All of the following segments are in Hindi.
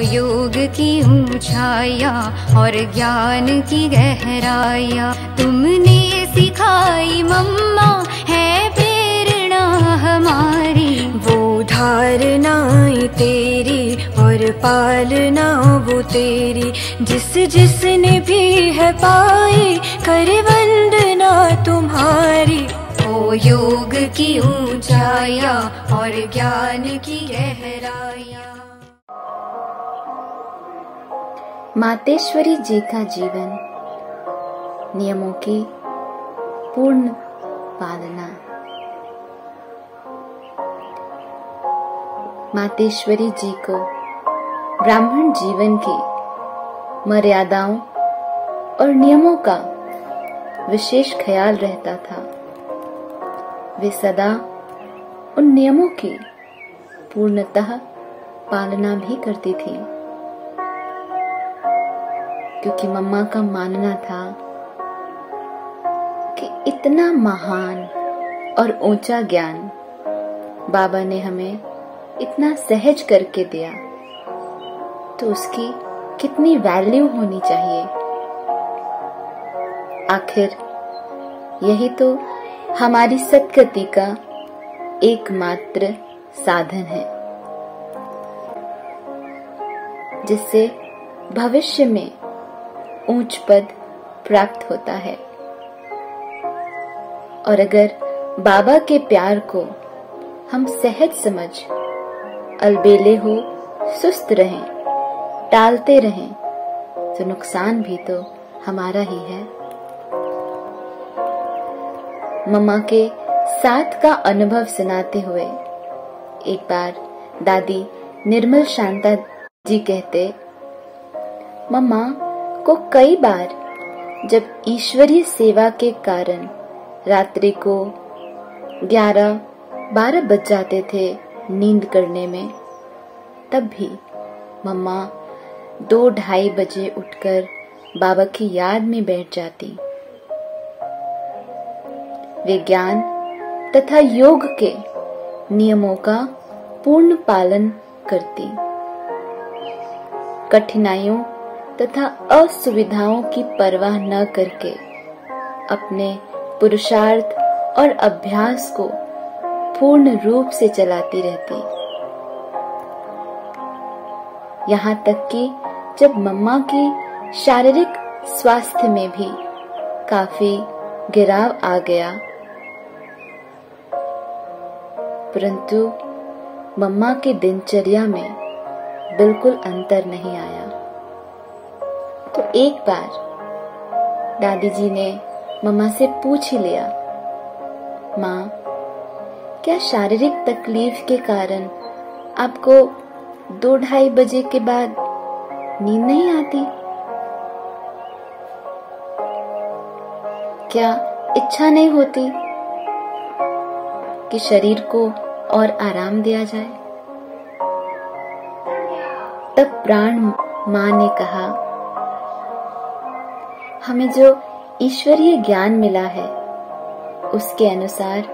योग की ऊंचाइयाँ और ज्ञान की गहराइयाँ तुमने सिखाई मम्मा, है प्रेरणा हमारी। वो धारणाएं तेरी और पालना वो तेरी, जिसने भी है पाई करे वंदना तुम्हारी। ओ योग की ऊंचाइयाँ और ज्ञान की गहराइयाँ। मातेश्वरी जी का जीवन, नियमों की पूर्ण पालना। मातेश्वरी जी को ब्राह्मण जीवन की मर्यादाओं और नियमों का विशेष ख्याल रहता था। वे सदा उन नियमों की पूर्णतः पालना भी करती थी, क्योंकि मम्मा का मानना था कि इतना महान और ऊंचा ज्ञान बाबा ने हमें इतना सहज करके दिया, तो उसकी कितनी वैल्यू होनी चाहिए। आखिर यही तो हमारी सद्गति का एकमात्र साधन है, जिससे भविष्य में ऊंच पद प्राप्त होता है। और अगर बाबा के प्यार को हम सहज समझ अलबेले हो सुस्त रहें, टालते रहें, तो नुकसान भी तो हमारा ही है। मम्मा के साथ का अनुभव सुनाते हुए एक बार दादी निर्मल शांता जी कहते, मम्मा को कई बार जब ईश्वरीय सेवा के कारण रात्रि को 11-12 बज जाते थे नींद करने में, तब भी मम्मा 2-2:30 बजे उठकर बाबा की याद में बैठ जाती। वे ज्ञान तथा योग के नियमों का पूर्ण पालन करती, कठिनाइयों तथा असुविधाओं की परवाह न करके अपने पुरुषार्थ और अभ्यास को पूर्ण रूप से चलाती रहती। यहाँ तक कि जब मम्मा की शारीरिक स्वास्थ्य में भी काफी गिराव आ गया, परंतु मम्मा के दिनचर्या में बिल्कुल अंतर नहीं आया। तो एक बार दादी जी ने मम्मा से पूछ ही लिया, माँ, क्या शारीरिक तकलीफ के कारण आपको 2-2:30 बजे के बाद नींद नहीं आती? क्या इच्छा नहीं होती कि शरीर को और आराम दिया जाए? तब प्राण माँ ने कहा, हमें जो ईश्वरीय ज्ञान मिला है उसके अनुसार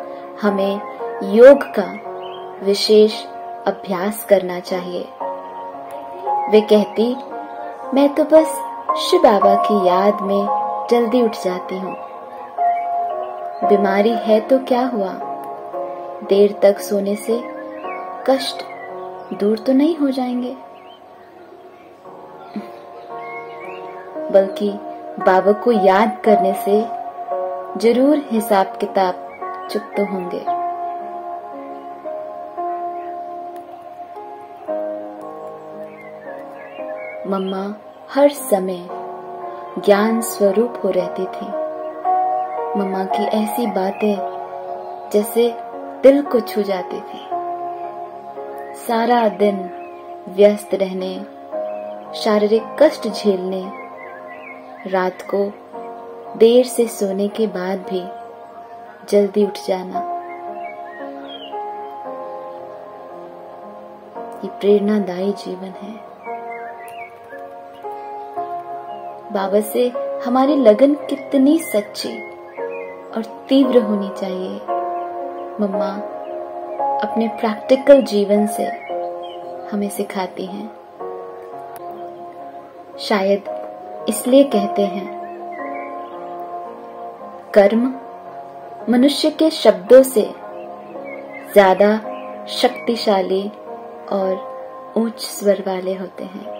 हमें योग का विशेष अभ्यास करना चाहिए। वे कहती, मैं तो बस शिव बाबा की याद में जल्दी उठ जाती हूँ। बीमारी है तो क्या हुआ, देर तक सोने से कष्ट दूर तो नहीं हो जाएंगे, बल्कि बाबा को याद करने से जरूर हिसाब किताब चुकते होंगे। मम्मा हर समय ज्ञान स्वरूप हो रहती थी। मम्मा की ऐसी बातें जैसे दिल को छू जाती थी। सारा दिन व्यस्त रहने, शारीरिक कष्ट झेलने, रात को देर से सोने के बाद भी जल्दी उठ जाना, ये प्रेरणादायी जीवन है। बाबा से हमारी लगन कितनी सच्ची और तीव्र होनी चाहिए, मम्मा अपने प्रैक्टिकल जीवन से हमें सिखाती हैं। शायद इसलिए कहते हैं, कर्म मनुष्य के शब्दों से ज्यादा शक्तिशाली और उच्च स्वर वाले होते हैं।